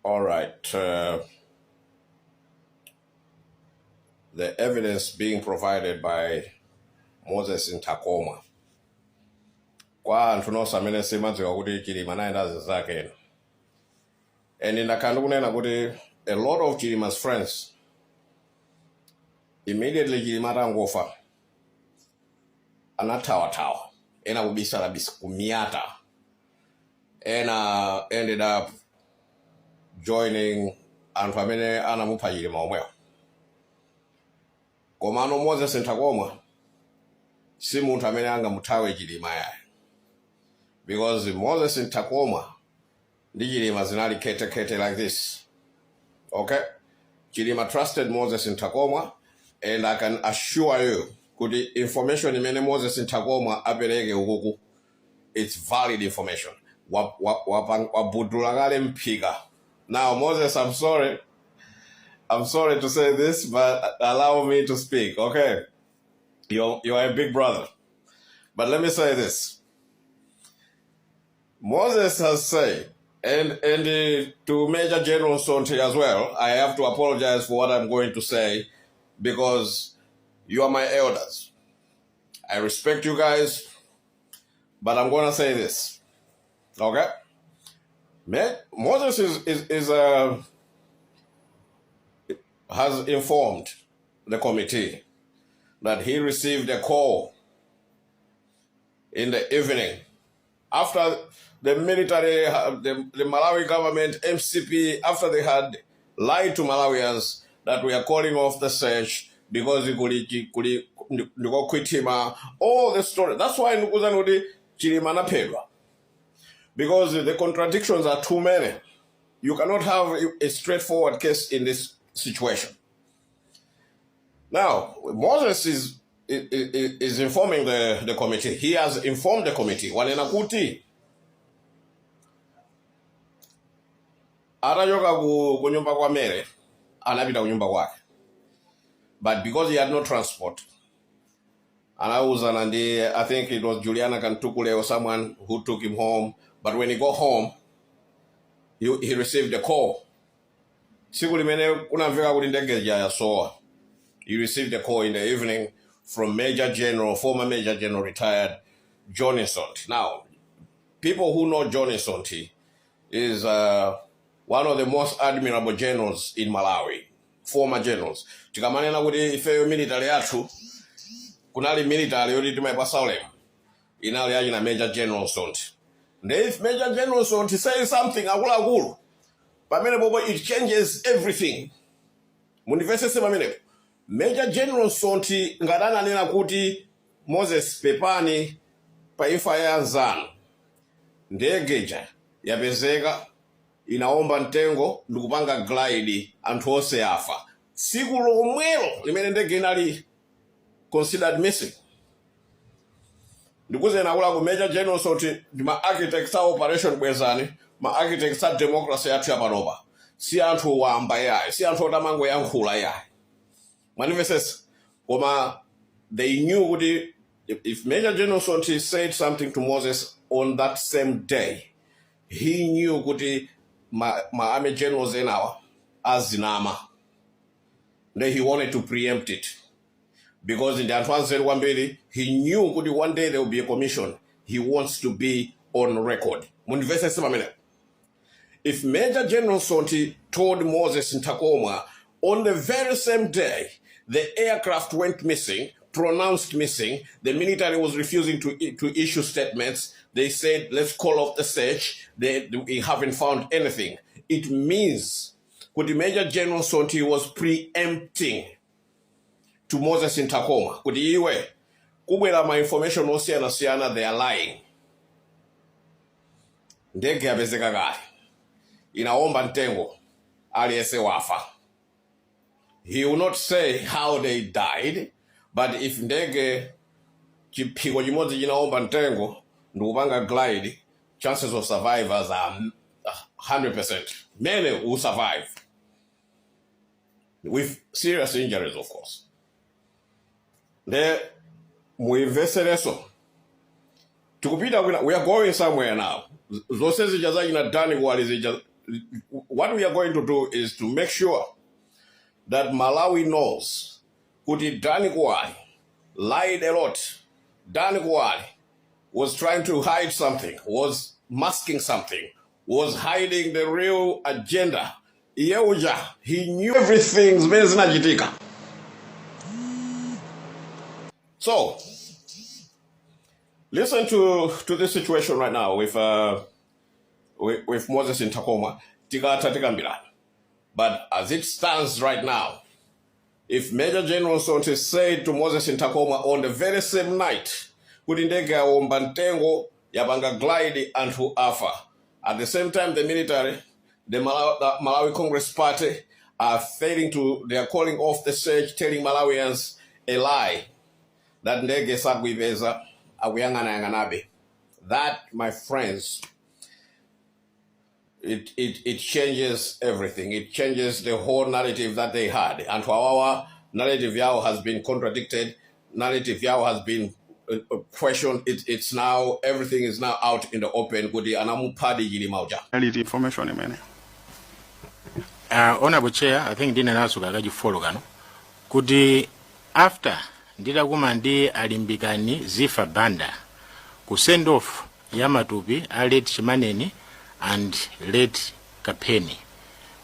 All right. The evidence being provided by Moses Nthakomwa. Kwa anthu amene simadziwa kuti Chilima naenda zake. And ndakhala kunena kuti a lot of Chilima's friends immediately Chilima atangofa anathawa ena kubisala kumiyata ena ended up joining anthu amene anamupha Chilima omwewo. Komano Moses Nthakomwa si munthu amene angamuthawe Chilima yaye, because Moses Nthakomwa ndi Chilima zinali kete like this. Okay? Chilima trusted Moses Nthakomwa, and I can assure you kuti information imene Moses Nthakomwa apereke ukuku, it's valid information. Wabudula kale mphika. Now Moses, I'm sorry to say this, but allow me to speak, okay? You're a big brother. But let me say this. Moses has said, and to Major General Sonti as well, I have to apologize for what I'm going to say because you are my elders. I respect you guys, but I'm going to say this, okay? Moses has informed the committee that he received a call in the evening after the military, the Malawi government, MCP, after they had lied to Malawians that we are calling off the search because we could quit him, all the story. That's why Nukuzanudi Chilima napedwa. Because the contradictions are too many. You cannot have a straightforward case in this situation. Now, Moses is informing the committee. He has informed the committee. Wanena kuti atachoka ku nyumba kwa mere anapita ku nyumba kwake. But because he had no transport, anauza nandi, I think it was Juliana Kantukule or someone who took him home. But when he got home, he received a call. Siku limene kunamveka kuti ndege yasowa. He received a call in the evening from former Major General retired Johnny Sonti. Now, people who know Johnny Sonti is one of the most admirable generals in Malawi, former generals. Tikamanena kuti ifeyo military yathu, kunali military yoti timaipa Salem, inali yachina Major General Sonti. And if Major General Sonti says something, akulu, pamene bobo, it changes everything. Munivese sema mene. Major General Sonti ngadana nena kuti Moses pepani pa imfa ya Zanu. Ndegeja yapezeka inaomba ntengo ndikupanga glide anthu ose afa. Siku lomwelo limene ndege inali considered missing. Ndikuze nakula ku Major General Sonti ma architects a operation bwezani, ma architects a democracy yathu yapanopa. Si anthu wamba yaye, si anthu otamango yankhula yaye. Manifests, they knew if Major General Sonti said something to Moses on that same day, he knew kuti my army generals in our azinama. Then he wanted to preempt it. Because in the advance Wambeli, he knew kuti one day there will be a commission. He wants to be on record. If Major General Sonti told Moses Nthakomwa on the very same day, the aircraft went missing, pronounced missing. The military was refusing to issue statements. They said, let's call off the search. We haven't found anything. It means that the Major General Sonti was preempting to Moses Nthakomwa. Kuti iwe, kubwela ma information osiana they are lying. Ndege yapezeka kale. Inaomba ntengo, aliyese wafa. He will not say how they died, but if ndege chipiko chimodzi chinaomba ntengo ndikupanga glide, chances of survivors are 100%. Many will survive with serious injuries, of course. Muivesereso. We are going somewhere now. Zose zijazaki na dani wali what we are going to do is to make sure that Malawi knows kuti Dani Kuwali lied a lot. Dani Kuwali was trying to hide something, was masking something, was hiding the real agenda. Yeuja, he knew everything. So, listen to this situation right now with Moses Nthakomwa. But as it stands right now, if Major General Sonte said to Moses Nthakomwa on the very same night, Kudindega Ombantengo Yabanga glide and who afa. At the same time, the military, the Malawi Congress Party are failing to, they are calling off the surge, telling Malawians a lie. That ndege sagwiveza awuyangana yanganabe. That, my friends, it changes everything. It changes the whole narrative that they had. And our narrative yao has been contradicted. Narrative yao has been questioned. It's now, everything is now out in the open. Kudi anamupadi yili mauja. Information imene. Honorable Chair, I think dina nasu kagaji follow gano. Kudi after ndida kumandi alimbikani zifa banda ku send off yamatupi late Chimaneni and late Kapeni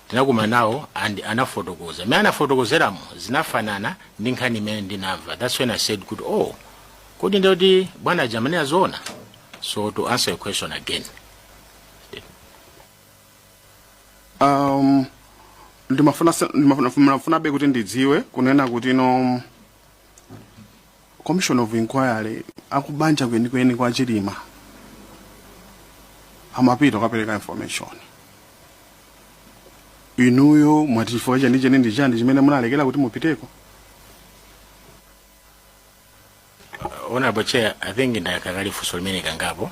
tinakuma nawo and anafotokoza me anafotokozeramo zinafanana ndinkani mene ndinava. That's when I said good, oh kodi ndoti bwana jamani azona. So to answer your question again, ndimafuna be kuti ndidziwe kunena kuti no Commission of Inquiry akubanja kweni kwa Chilima amapito kapeleka information inuyo mwatifoja nije ndi chandi chimene munalekera kuti mupiteko. Honorable Chair, I think ndakakali fuso limene kangapo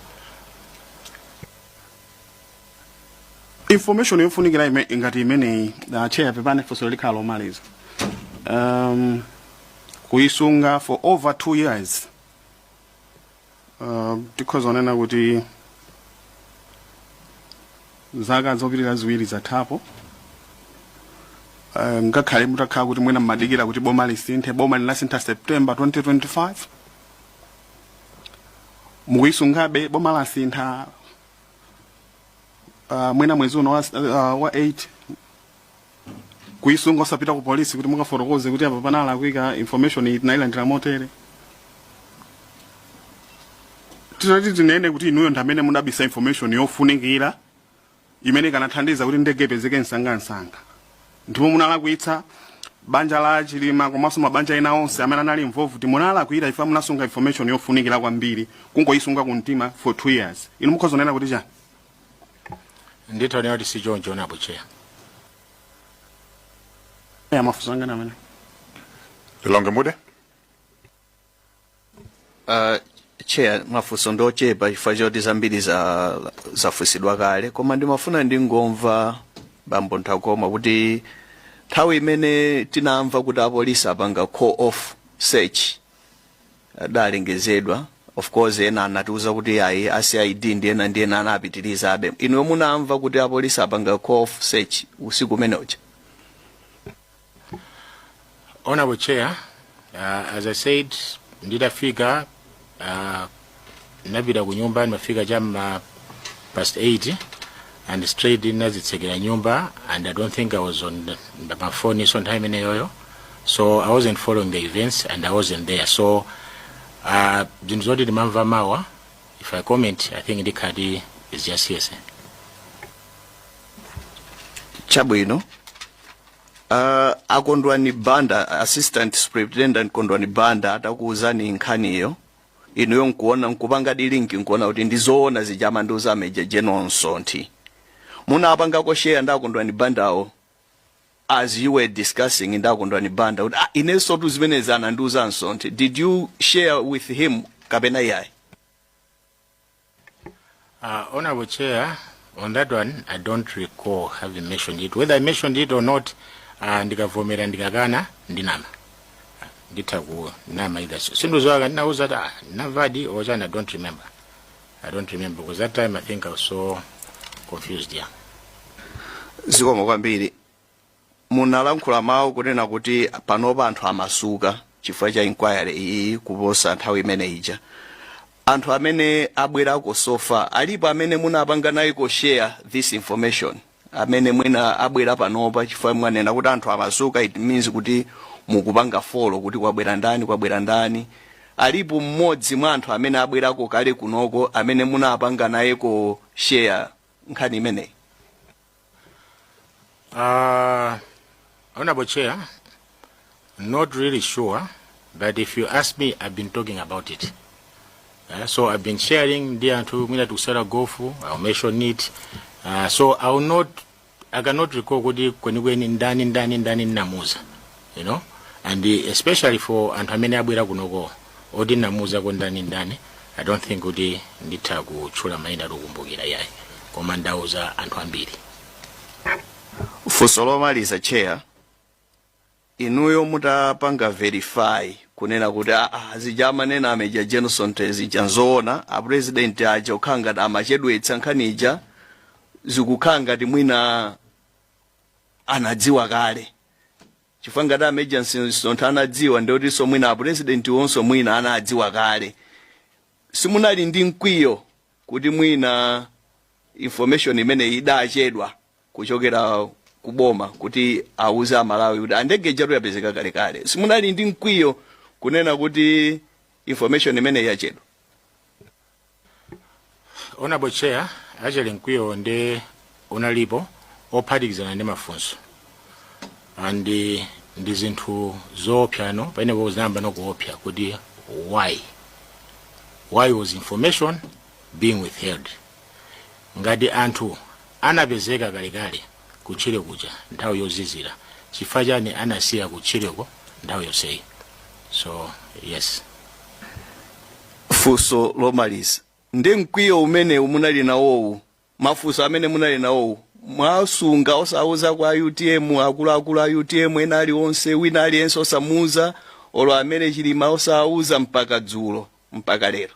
information yofunikira ingati imene chair pepane fuso likalo maliza kuisunga for over 2 years because onena kuti zaka zopirira ziwiri zathapo ngakhale mutakhala kuti mwina mmadikira kuti boma lisinthe, boma linasintha September 2025 mukuisungabe boma lasintha mwina mwezi uno wa 8 kuisunga osapita ku polisi kuti mukafotokoze kuti apa panala kuika information inailandira motere. Titati tinene kuti inuyo ndamene munabisa information yofunikira imene kanathandiza kuti ndege ipezeke msanga ndipo munalakwitsa banja la Chilima komanso mabanja ena onse amene anali involved munalakwira ifa munasunga information yofunikira kwambiri kungoyisunga kumtima for 2 years. Inu mukhozonena kuti chani? Ndito ne si John Abuchea. Ya mafuzanga na mene. Ilonge mude? Chair, mafuso ndo chepa ifajo dizambiri za fusidwa kale. Koma ndi mafuna ndi ngomva Bambo Nthakomwa kuti nthawi imene tinamva kuti apolisi apanga call off search dalengezedwa. Of course ena anatiuza kuti ayi ACID ndiye anapitiriza abe. Inu munamva kuti apolisi apanga call off search usiku umeneocha? Honorable Chair, as I said, ndidafika nabida kunyumba nimefika jam past 8 and straight in nazitsekera nyumba, and I don't think I was on my phone on time in yoyo, so I wasn't following the events and I wasn't there. So dinzodi dimamva mawa, if I comment, I think the Khad is just here. Chabwino akondwani banda assistant superintendent kondwani banda atakuuzani nkhani iyo inuyo nkuona nkupanga dilinki nkuona kuti ndizoona zijama nduza Major General Nsonti munapanga ko share ndakondwani bandawo as you were discussing ndakondwani banda kuti ineso tuzimenezana nduza Nsonti. Did you share with him kabena yai? Honorable Chair, on that one I don't recall having mentioned it. Whether I mentioned it or not, ndikavomera ndikakana ndinama nditaku nama either. Sinduzwaga ndinauza navadi or I don't remember. I don't remember because that time I think I was so confused. Yeah. Zikomo kwambiri. Munalankhula mawu kunena kuti panopa anthu amasuka chifukwa cha inquiry iyi kuposa nthawi imene ija. Anthu amene abwerako sofa alipo amene munapanga nayo share this information, amene mwina abwera panopa chifukwa mwanena kuti anthu amasuka, it means kuti mukupanga follow kuti kwabwera ndani. Alipo mmodzi mwa anthu amene abwerako kale kunoko amene munapanga nayo share nkhani imene? Honorable Chair, not really sure, but if you ask me, I've been talking about it. So I've been sharing there to me to sell a gofu. I'll mention it. So I cannot recall when in namuza, you know, and especially for Antamene Abira Gunogo, Odin Namuza Gondani, I don't think Udi Nitagu Chula Maina Rumbogira Yai, Commander Oza and Twambiri. For Solomar is a chair. Inuyo mutapanga verify kunena kuti zijamane na Major Jenson tezichanzona a president aja ukanga na machedwetsa nkanija zikukanga timwina anadziwa kale chifanga da Major Jenson anadziwa ndoti so mwina a president wonso mwina anadziwa kale simunali ndi mkwiyo kuti mwina information imene idachedwa kuchokera kuboma kuti auza Malawi kuti andege jaru yapezeka kale kale simunali ndi mkwiyo kunena kuti information imene yachedwa? Honorable Chair, actually mkwiyo nde unalipo ophatikizana ndi mafunso and ndi zinthu zoopyano pene bozamba nokuopya kuti why was information being withheld? Ngati anthu anapezeka kale kale kuchire kuja nthawi yozizira chifukwa chani anasiya kuchireko nthawi yonseyi? So yes. Fuso lomaliza ndi mkwiyo umene munali nawo mafuso amene munali nawo mwasunga osauza kwa UTM akulu a UTM ena ali onse wina aliyense osamuza olo amene Chilima osauza mpaka dzulo mpaka lero?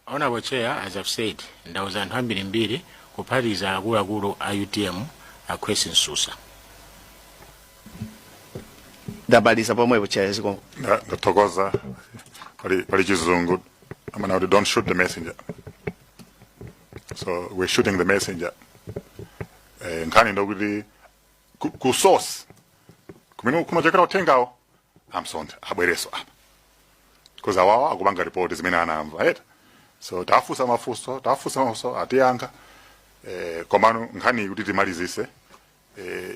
Honorable Chair, as I've said, ndauza anthu ambirimbiri kuphatikiza akulu a UTM acquaintance susa. Dabaliza pomwepo Chair ziko. Tokoza pali chizungu. I mean, they don't shoot the messenger. So we're shooting the messenger. Nkani ndo kuti ku source kumachekera utengao amsonde abwereso apa because awawa akubanga report zimene anamva right. So tafusa mafuso atiyanga komano nkhani kuti timalizise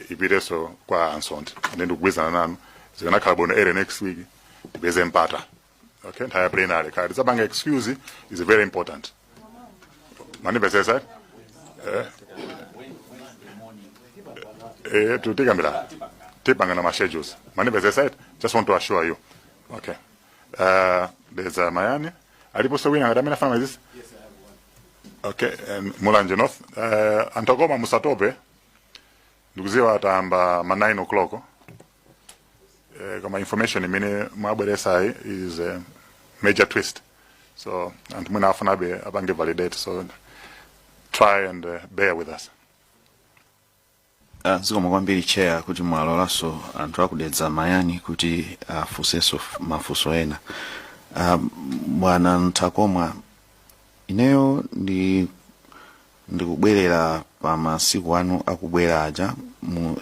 ipireso kwa ansonde and ndikugwizana nanu zikanakhala bono ere next week tibeze mpata. Okay, entire plenary card zabanga excuse is very important. Mani besesa to take a tipanga na schedules. Mani besesa just want to assure you. Okay. There's Mayani. Aliposo wina ngadamena fana this? Yes, I have one. Okay, and Mulanje North. Nthakomwa musatope. Ndikuziwa atamba 9 o'clock. Kama information imene mwabweresa is a major twist. So, and muna afuna be abange validate. So, try and bear with us. Zikomo kwambiri Chair kuti mwalolaso anthu akudedza Mayani kuti afuseso mafuso ena. Bwana Nthakomwa, ineyo ndikubwerera pa masiku anu akubwera aja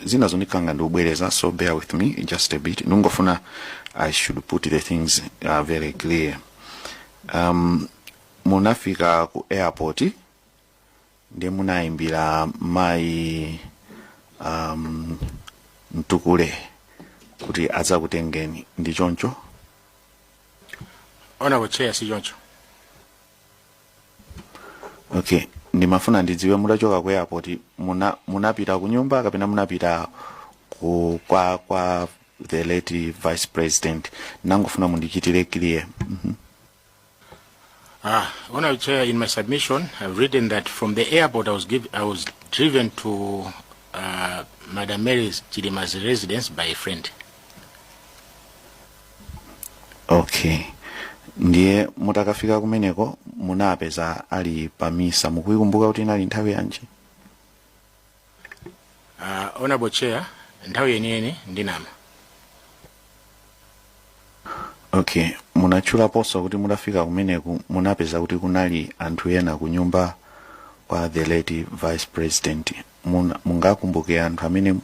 zina zonikanga ndikubwereza, so bear with me just a bit. Ndingofuna I should put the things very clear. Munafika ku airport ndi munaimbira mai Mtukule kuti aza kutengeni ndi choncho? Honorable Chair, si choncho. Okay, ndimafuna ndidziwe mutachoka ku airport munapita ku nyumba kapena munapita kwa the late Vice President? Nangofuna mundichitire clear. Honorable Chair, in my submission, I've written that from the airport I was driven to Madam Mary Chilima's residence by a friend. Okay. Ndiye mutakafika kumeneko munapeza ali pamisa, mukuikumbuka kuti inali nthawi yanji? Honorable Chair, nthawi yeniyeni ndinama. Okay, munachula posa kuti mudafika kumeneku munapeza kuti kunali anthu ena ku nyumba kwa the late Vice President. Mungakumbuke anthu amene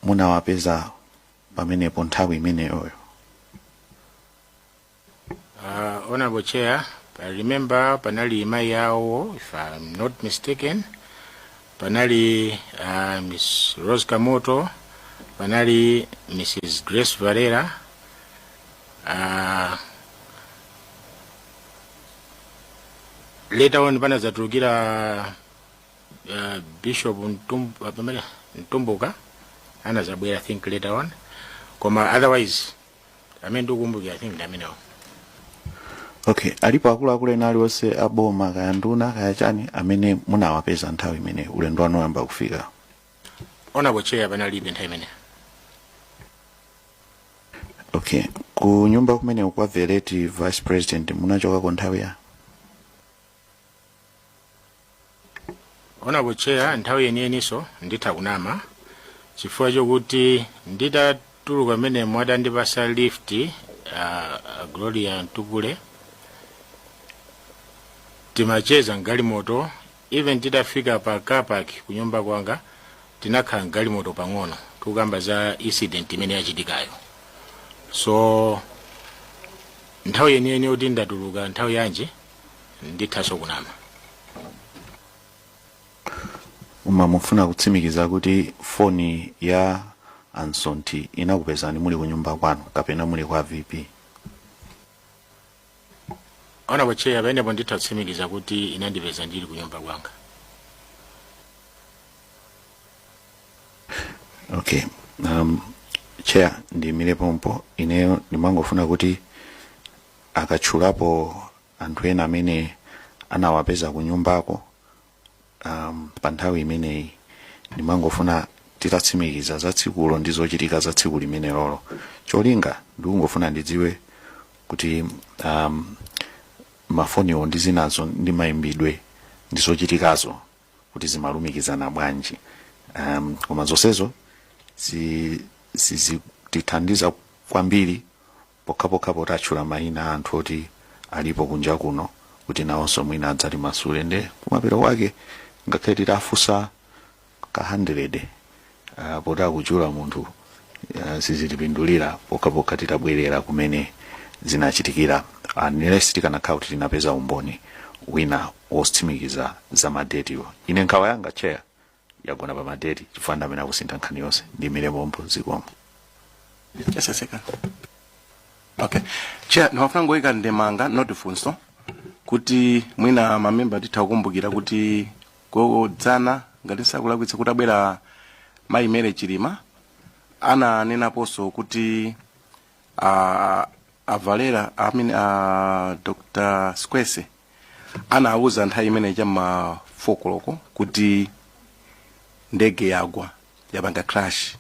munawapeza pamenepo nthawi imeneyo? Honorable Chair, I remember panali mai yawo, if I'm not mistaken, panali Miss Rose Kamoto, panali Mrs. Grace Varela, later on panazatulukira Bishop Ntumbuka anazabwera, I think later on. Koma otherwise amendukumbuki, I think ndamenewo. Okay, alipo akuluakulu ena aliwonse aboma kaya nduna kaya chani amene munawapeza nthawi imene ulendo wanu oyamba kufika? Honorable Chair, panalibe nthawi imene. Okay, ku nyumba kumene kwa the late Vice President munachoka kwa nthawi ya? Honorable Chair, nthawi yeniyeniso nditha kunama chifukwa chokuti nditatuluka mene mwadandipasa lift Gloria Ntukule timacheza ngalimoto, even tidafika pa car park kunyumba kwanga tinakhala ngalimoto pang'ono tukamba za incident imene yachitikayo. So nthawi yeniyeni kuti ndatuluka nthawi yanje ndithaso kunama. Mufuna kutsimikiza kuti foni ya Ansonti inakupezani muli kunyumba kwanu kapena muli kwa VP? Honorable Chair, pamenepo nditha kutsimikiza kuti inandipeza ndili kunyumba kwanga. Okay, Chair, ndimire pompo ineyo ndimangofuna kuti akatchulapo anthu ena amene anawapeza kunyumbako pa nthawi imeneyi ndimangofuna titatsimikiza za tsikulo ndi zochitika za tsiku limene lolo. Cholinga ndikungofuna ndidziwe kuti mafoniwo ndi zinazo ndi mayimbidwe ndi zochitikazo kuti zimalumikizana bwanji. Koma zonsezo zitithandiza kwambiri pokhapokha potchula mayina anthu oti alipo kunja kuno kuti nawonso mwina adzati masule nde kumapeto kwake ngakhale titafusa ka 100 pota kuchula munthu sizitipindulira pokhapokha titabwerera kumene zinachitikira. Unless tikanakhala kuti tinapeza umboni wina wotsimikiza za madetiwo. Ine nkhawa yanga Chair yagona pa madeti chifukwa ndamene akusintha nkhani yonse ndimire pompo zikomo. Just a second. Okay. Chair, ndimafuna ngoyika ndemanga notifunso kuti mwina mamemba titha kukumbukira kuti kodzana ngati sakulakwitsa kuti abwera mai mere Chilima ananenaponso kuti Valera Dr. Squese anawuza nthawi imene chama 4 koloko kuti ndege yagwa yapanga crash.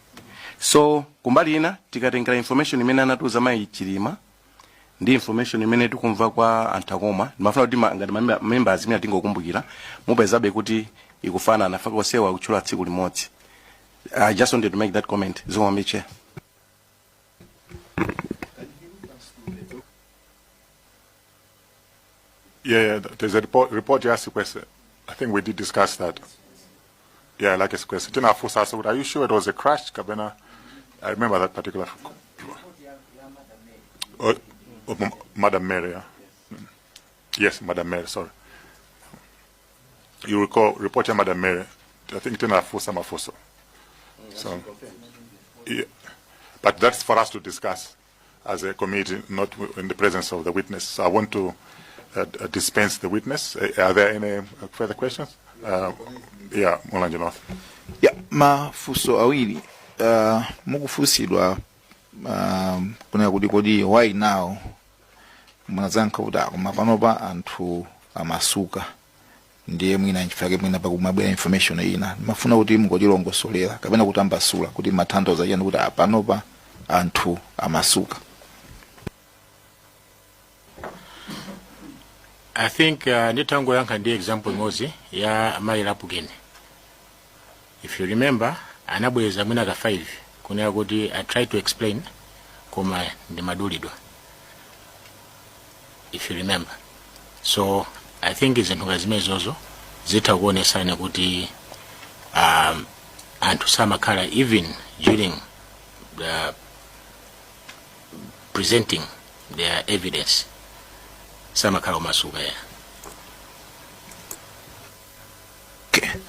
So kumbali ina tikatengera information imene anatuza mai Chilima ndi information imene tikumva kwa Nthakomwa, ndimafuna kuti ngati members imene tingokumbukira mupezabe kuti ikufana na faka osewa kuchula tsiku limodzi. I just wanted to make that comment. Zomwe Chair. Yeah, there's a report you asked a question. I think we did discuss that. Yeah, like a question. Are you sure it was a crash, Kabena? I remember that particular. Madam Mary. Yeah. Yes, Madam Mary, sorry. You recall report Madam Mary. I think it's Mafuso. So, yeah. But that's for us to discuss as a committee, not in the presence of the witness. So I want to dispense the witness. Are there any further questions? Yeah, Mulanje North. Yeah, mafuso awiri mukufusidwa kuna kudi why now mwanazanka udako mapanopa anthu amasuka ndiye mwina nchifake mwina pakumabwera information ina mafuna kuti mungojilongosolera kapena kutambasula kuti mathandoza yani kuti apanopa anthu amasuka. I think nditango yankha ndi example ngozi ya mai lapugeni. If you remember, anabweza mwina ka 5 kunena kuti I try to explain koma ndi madulidwa, if you remember. So I think izinthu ngazimezozo zitha kuonesana kuti anthu samakhala even during the presenting their evidence samakhala umasuka ya.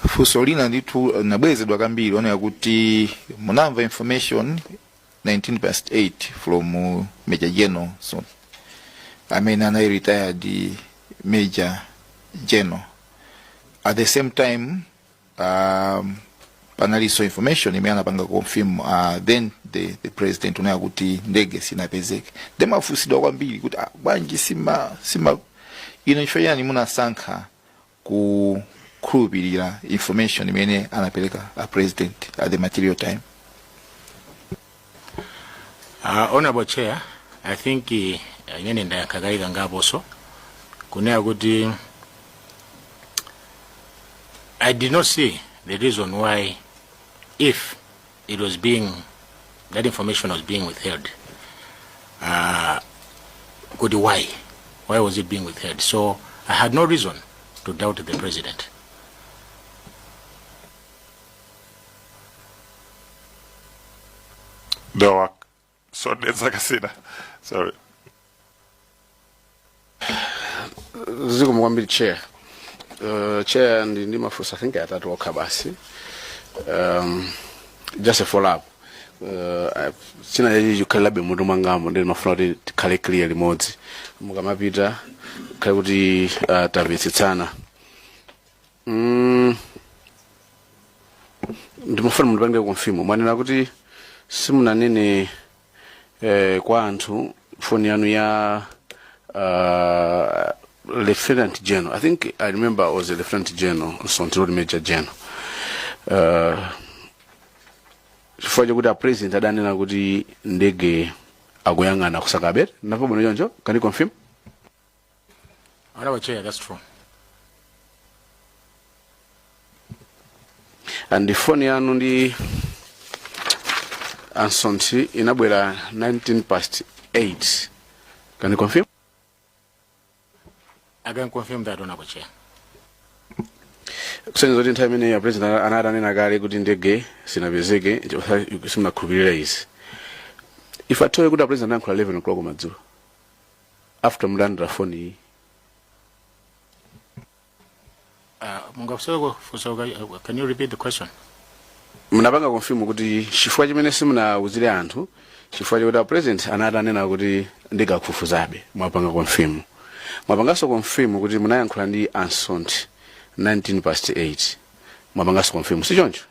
Funso lina ndithu nabwezedwa kambiri onera kuti munamva information 19/8 from Major General so amene ana retired Major General. At the same time panaliso information imene anapanga confirm then the president unaya kuti ndege sinapezeke. Demafusidwa kwambiri kuti bwanji sima ino nchifanyani munasankha ku khulupirira information imene anapeleka a president at the material time. Honorable Chair, I think imene ndakakalika ngaposo kunena kuti I did not see the reason why, if it was being, that information was being withheld, why was it being withheld? So I had no reason to doubt the president. No, so it's like I said, sorry. Zikumwambiri Chair. Chair ndi mafusa I think atatu okhabasi. Just a follow up. Sina yikalabe mudu mangamo ndi mafuna kuti tikhale clear limodzi. Mukamapita khale kuti tamvetsetsana. Ndimafuna mundipange confirm mwanena kuti simunanene kwa anthu phone yanu ya Lieutenant General. I think I remember I was a Lieutenant General, Sonti Major General. Chifukwa kuti a president adanena kuti ndege akuyang'ana kusakabet. Napo bwino choncho, can you confirm? Honorable Chair, that's true. And the phone yanu ndi Ansonti inabwera 19/8. Can you confirm? I can confirm that, Honorable Chair. Kusenza kuti nthawi imene ya president anadanena kale kuti ndege sinapezeke simunakhulupirira izi. If I told you kuti a president anayankhula 11 o'clock madzulo after mulandira phone iyi. Can you repeat the question? Munapanga confirm kuti chifukwa chimene simunawuzire anthu chifukwa choti a president anadanena kuti ndege akufufuzabe mwapanga confirm. Mwapangaso confirm kuti munayankhula ndi Ansonti 19/8. Mwapangaso confirm si choncho?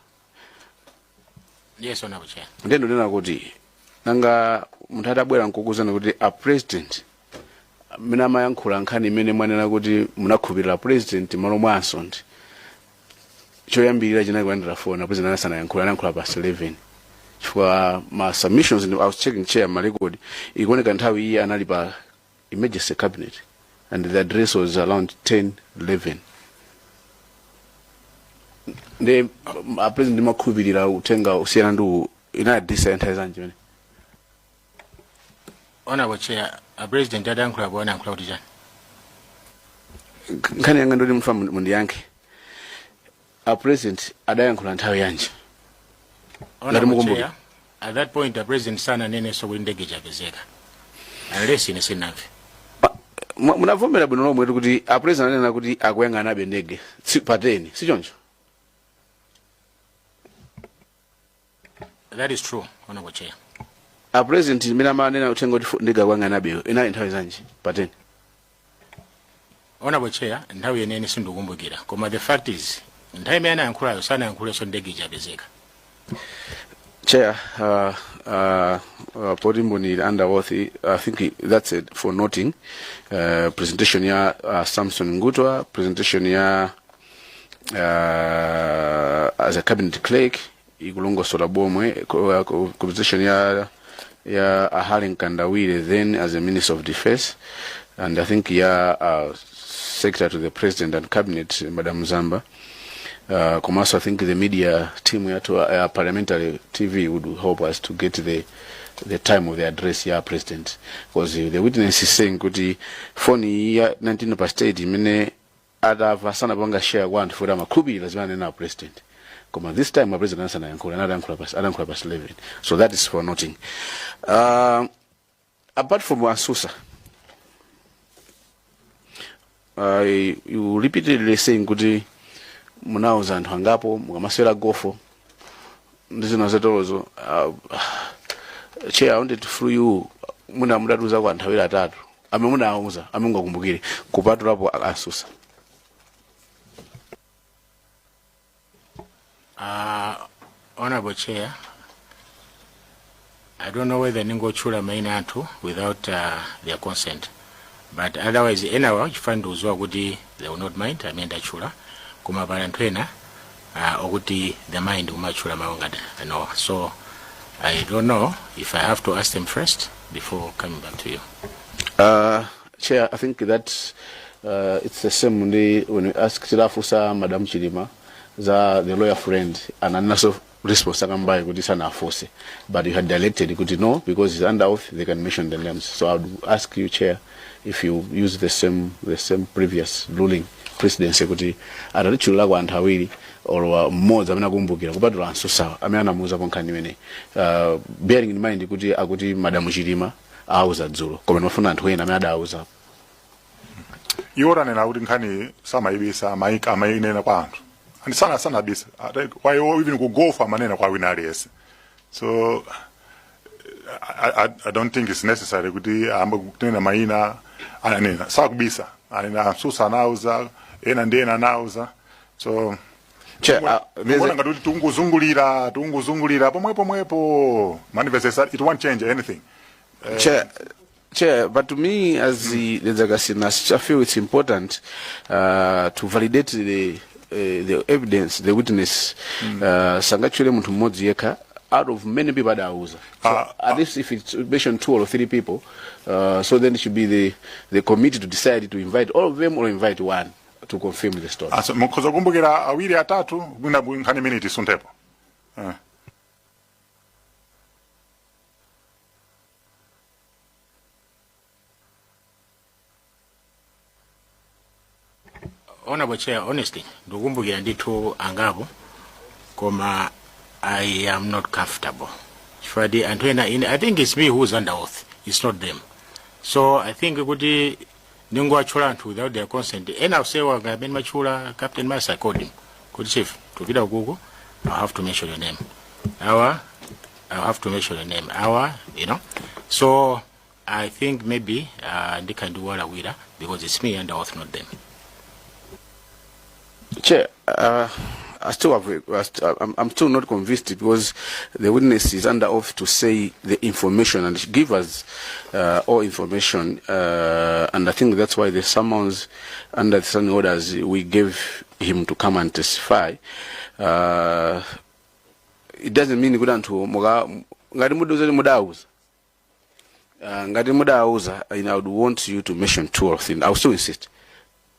Yes, Honorable Chair. Ndendo ndena kuti nanga munthu atabwera nkukuzana kuti a president mina mayankhula nkhani imene mwanena kuti munakhulupirira president malo mwa Ansonti. Choyambirira chinali kulandira phone a president anayankhula past 11. Chifukwa ma submissions I was checking chair my record ikuoneka nthawi iyi anali pa emergency cabinet and the address was around 10:11. The president makhulupirira utenga usiyana ndi ina decentization chimene. Honorable Chair, a president adayankhula bwana yankhula kuti chani? Nkhani yanga ndoti mfa mundiyankhe. A president adayankhula nthawi yanji? Honorable Chair, at that point the president sana nene so kuti ndege chapezeka. Unless ine sinamve. Munavomera bwino lomwe kuti a president anena kuti akuyang'ana abe ndege pateni si choncho? That is true, Honorable Chair. A president mina manena utenga kuti ndege akuyang'ana abe ina nthawi zanji pateni? Honorable Chair, nthawi yenene sindikumbukira. Koma the fact is nthawi imene anayankhulayo sanayankhule so ndege chapezeka. Chair, Podimboni Underworthy, I think that's it for noting. Presentation ya Samson Ngutwa, presentation ya as a cabinet clerk, Igulongo Solabomwe, presentation ya Ahali Nkandawire then as a Minister of Defense, and I think ya Secretary to the President and Cabinet, Madam Zamba. Commerce, I think the media team here to parliamentary TV would help us to get the time of the address here, President, because the witness is saying kuti phone ya 19 pa state mine ada vasana banga share one for them akubi lazima na President. Come this time my President sana yankula another yankula pas 11. So that is for noting. Apart from Wansusa, you repeatedly saying kuti munauza anthu angapo mukamaswera gofo ndizina zetolozo. Chair, I wanted to through you muna mudatuza kwa anthu awiri atatu ame munauza ame ngakumbukire kupatulapo Asusa. Honorable Chair, I don't know whether ningochula main anthu without their consent, but otherwise anyhow chifandu uzwa kuti they will not mind amenda chula kuma balantwena okuti the mind umachula mawangada no. So I don't know if I have to ask them first before coming back to you. Chair, I think that it's the same when we ask Chilafusa Madam Chilima the lawyer friend and another response akambai kuti sana force, but you had dialected you could know because it's under oath they can mention the names. So I would ask you, Chair, if you use the same previous ruling presidency kuti atalichulula kwa anthu awiri or mmodzi amene akumbukira kupatula Asusa amene anamuuza konkhani imene bearing in mind kuti akuti Madam Chilima auza dzulo koma ndimafuna anthu ena amene adauza iwo anena kuti nkhani samayibisa maika amainena kwa anthu and sana bisa why even kugofa manena kwa wina aliyese. So I don't think it's necessary kuti amba kunena maina anena sakubisa anena Asusa anauza ena ndena anauza. So Chair, tunguzungulira pomwepo manifestation it won't change anything. Chair, but to me as the Zagasinas, I feel it's important to validate the evidence, the witness. Sangachule muntu mmodzi yekha out of many people adauza. So at least if it's mentioned 2 or 3 people, so then it should be the committee to decide to invite all of them or invite one to confirm the story. Mukhoza kumbukira awiri atatu mwina nkhani minute suntepo. Honorable Chair, honestly, ndukumbukira ndithu angapo koma I am not comfortable. I think it's me who's under oath. It's not them. So I think kuti ningo achula anthu without their consent. Ena usewa ngaben machula Captain Masa called him. Kuti chief, tupida kuku, I'll have to mention your name. I'll have to mention your name. You know. So I think maybe they can do what I will because it's me under oath, not them. Chair, I'm still not convinced because the witness is under oath to say the information and give us all information, and I think that's why the summons under the standing orders we gave him to come and testify. It doesn't mean good to ngati mudauza, and I would want you to mention 2 or 3. I will still insist.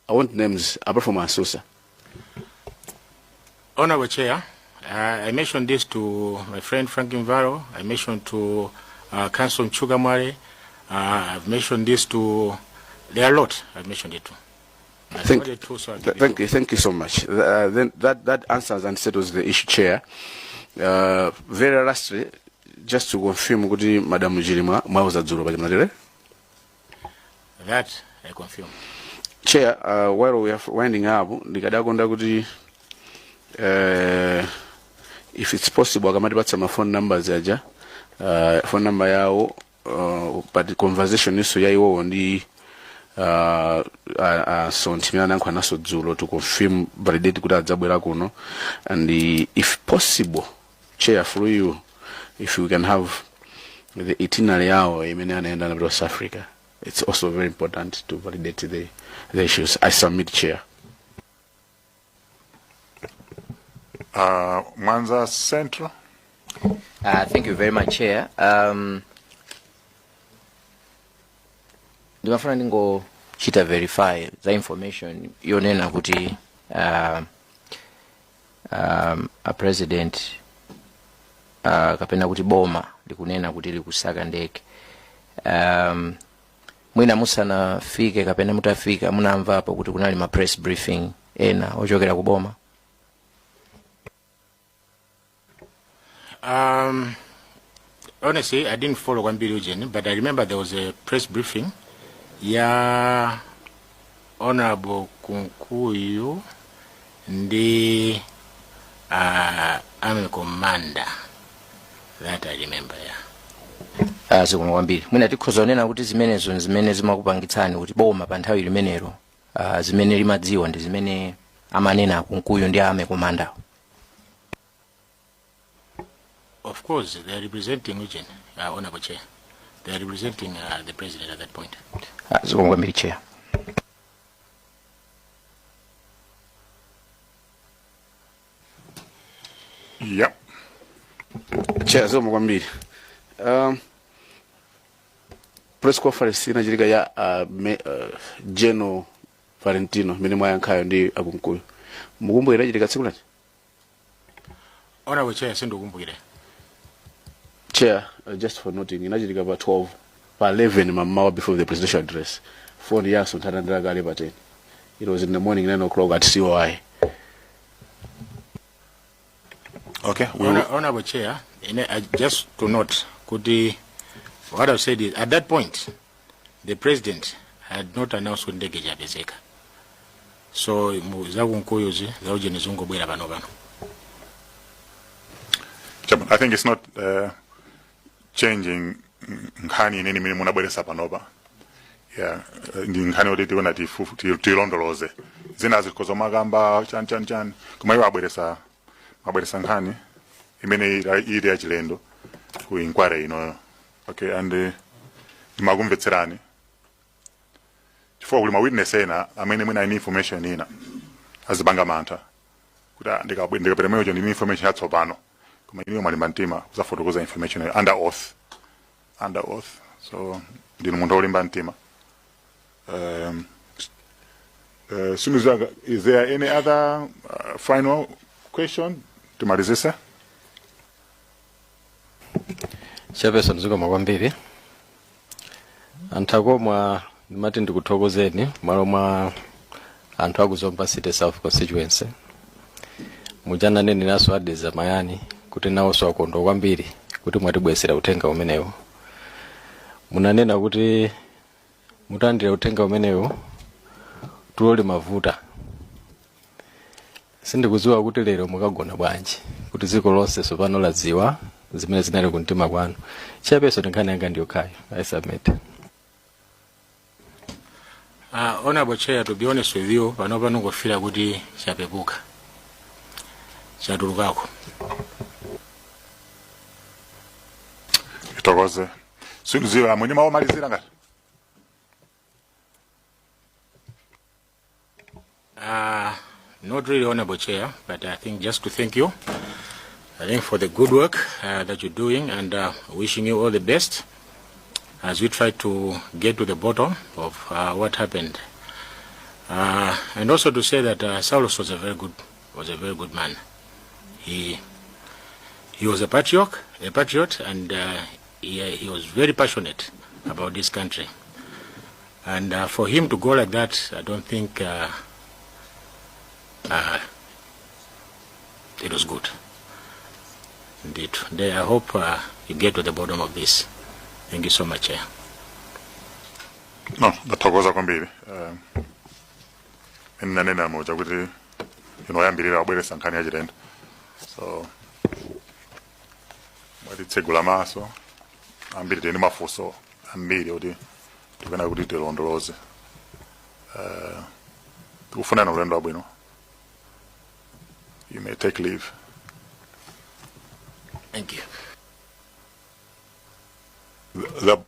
I want names apart from Asusa. Honorable Chair, I mentioned this to my friend Franklin Varo. I mentioned to Council Chugamware. I've mentioned this to, there are a lot. I've mentioned it to. Thank you so much. Then that answers and settles the issue, Chair. Very lastly, just to confirm, Madam Chilima, Mauza Zulu, that I confirm. Chair, while we are winding up, if it's possible, I might some phone numbers, phone number yao, but the conversation is so yao on the Sontimana Kwanaso Zulu to confirm validate good Zabura Kuno, and if possible, Chair, through you, if you can have the itinerary hour in South Africa, it's also very important to validate the issues. I submit, Chair. Mwanza Central. Thank you very much, Chair. Ndimafuna ningo chita verify the information yonena kuti a president kapena kuti boma likunena kuti likusaka ndege. Mwina musanafike kapena mutafika munamvapo kuti kunali ma press briefing ena ochokera ku boma? Honestly, I didn't follow kwambiri ujeni, but I remember there was a press briefing ya Honorable Kunkuyu ndi Army Commander. That I remember, yeah. Zikoma kwambiri. Mwina tikhoza nena kuti zimenezo zimene zimakupangitsani kuti boma pa nthawi limenelo zimene limadziwa ndi zimene amanena Kunkuyu ndi Army Commander. Of course, they are representing Eugene, Honorable Chair. They are representing the President at that point. Zikoma kwambiri, Chair. Yep. Chair, zikoma kwambiri. Press conference inachilika ya General Valentino mene mwayankhayo ndi Akunkuyu. Mukumbukira inachilika tsiku lati? Honorable Chair, sindokumbukira. Chair, just for noting, inachilika pa 12 pa 11 mamawa before the presidential address. Phone yaso nthandandira kale pa 10. It was in the morning 9 o'clock at COI. Okay. Honorable Chair, just to note, what I've said is, at that point, the President had not announced when ndege yapezeka. So, Zakunkuyu zaujeni zungo bwera pano. I think it's not changing nkhani nini mini munabweresa panopa. Yeah, ndi nkhani oti tiona tilondoloze. Zina zikozo magamba chan kuma iwo abweresa nkhani imene ili achilendo ku inquiry ino. Okay, and makumvetserani. Chifukwa kuli ma witness ena amene mwina ine information ina azibanga mantha. Kuda ndikapera meyo ndi information yatsopano. Kuma iniyo malimbantima kuzafotokoza information under oath. So ndino munthu olimba mtima. Is there any other final question to Marizisa? Chairperson, zikoma kwambiri. Nthakomwa ndimati ndikuthokozeni malo mwa anthu akuzomba City South constituency. Mujana nene naso adeza mayani kuti nawonso akondwa kwambiri kuti mwatibwesera uthenga umenewo. Munanena kuti mutandira uthenga umenewo tulole mavuta. Sindikudziwa kuti lero mukagona bwanji kuti dziko lonse sopano ladziwa zimene zinali kumtima kwanu. Chairperson, nkhani yanga ndiyo khayo. I submit. Honorable Chair, to be honest with you, panopa ngofira kuti chapepuka. Chatulukako. Itokoze. Sindiziwa mwenye malizira ngati. Not really, Honorable Chair, but I think just to thank you. I think for the good work that you're doing, and wishing you all the best as we try to get to the bottom of what happened. And also to say that Saulos was a very good man. He was a patriot, and he was very passionate about this country. And for him to go like that, I don't think it was good. Indeed. I hope you get to the bottom of this. Thank you so much, Chair. No, ndathokoza kwambiri. Nena moja kuti yambirira abweresa nkhani yachilendo. So mwatitsegula maso ambiri teni mafunso ambiri kuti tikana kuti tilondoloze. Tikufunana ulendo wabwino. You may take leave. Thank you. The